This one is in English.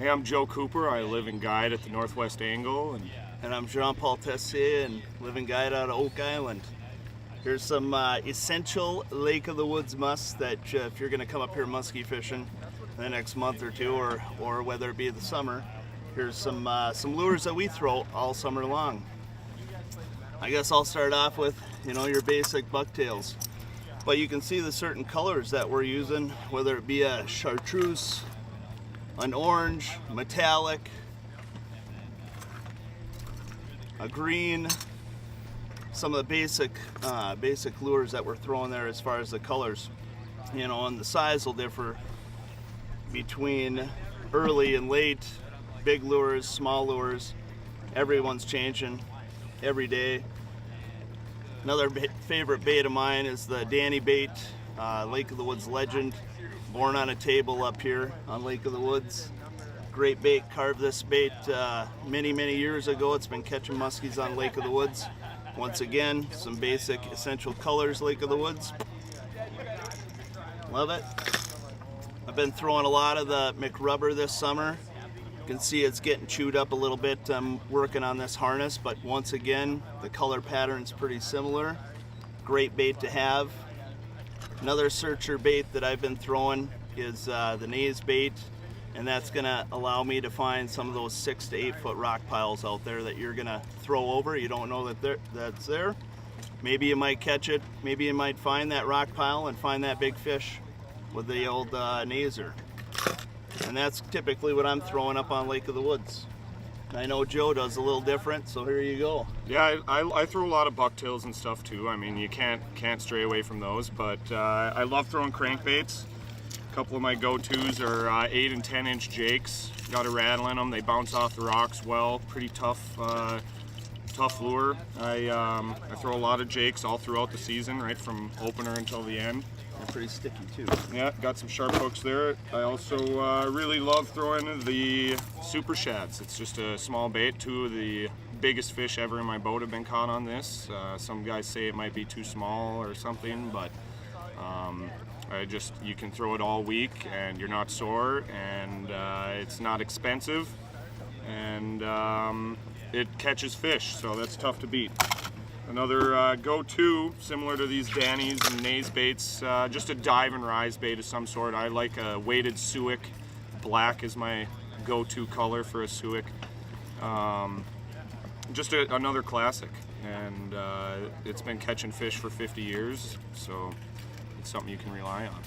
Hey, I'm Joe Cooper. I live and guide at the Northwest Angle. And I'm Jean-Paul Tessier and live and guide out of Oak Island. Here's some essential Lake of the Woods musk that if you're going to come up here musky fishing in the next month or two, or whether it be the summer, here's some lures that we throw all summer long. I guess I'll start off with, your basic bucktails. But you can see the certain colors that we're using, whether it be a chartreuse, an orange, metallic, a green, some of the basic lures that we're throwing there as far as the colors. And the size will differ between early and late, big lures, small lures. Everyone's changing every day. Another favorite bait of mine is the Danny bait, Lake of the Woods legend, born on a table up here on Lake of the Woods. Great bait, carved this bait many years ago. It's been catching muskies on Lake of the Woods. Once again, some basic essential colors, Lake of the Woods. Love it. I've been throwing a lot of the McRubber this summer. You can see it's getting chewed up a little bit. I'm working on this harness, but once again, the color pattern's pretty similar. Great bait to have. Another searcher bait that I've been throwing is the Naze bait, and that's gonna allow me to find some of those 6 to 8 foot rock piles out there that you're gonna throw over. You don't know that's there. Maybe you might catch it. Maybe you might find that rock pile and find that big fish with the old Nazer. And that's typically what I'm throwing up on Lake of the Woods. I know Joe does a little different, so here you go. Yeah, I throw a lot of bucktails and stuff too. I mean, you can't stray away from those, but I love throwing crankbaits. A couple of my go-tos are 8 and 10 inch jakes. Got a rattle in them. They bounce off the rocks well. Pretty tough lure. I throw a lot of jakes all throughout the season, right from opener until the end. They're pretty sticky too. Yeah, got some sharp hooks there. I also really love throwing the super shads. It's just a small bait. 2 of the biggest fish ever in my boat have been caught on this. Some guys say it might be too small or something, but you can throw it all week and you're not sore, and it's not expensive, and it catches fish, so that's tough to beat. Another go-to, similar to these Danny's and Naze baits, just a dive and rise bait of some sort. I like a weighted suic. Black is my go-to color for a suic. Just another classic, and it's been catching fish for 50 years, so it's something you can rely on.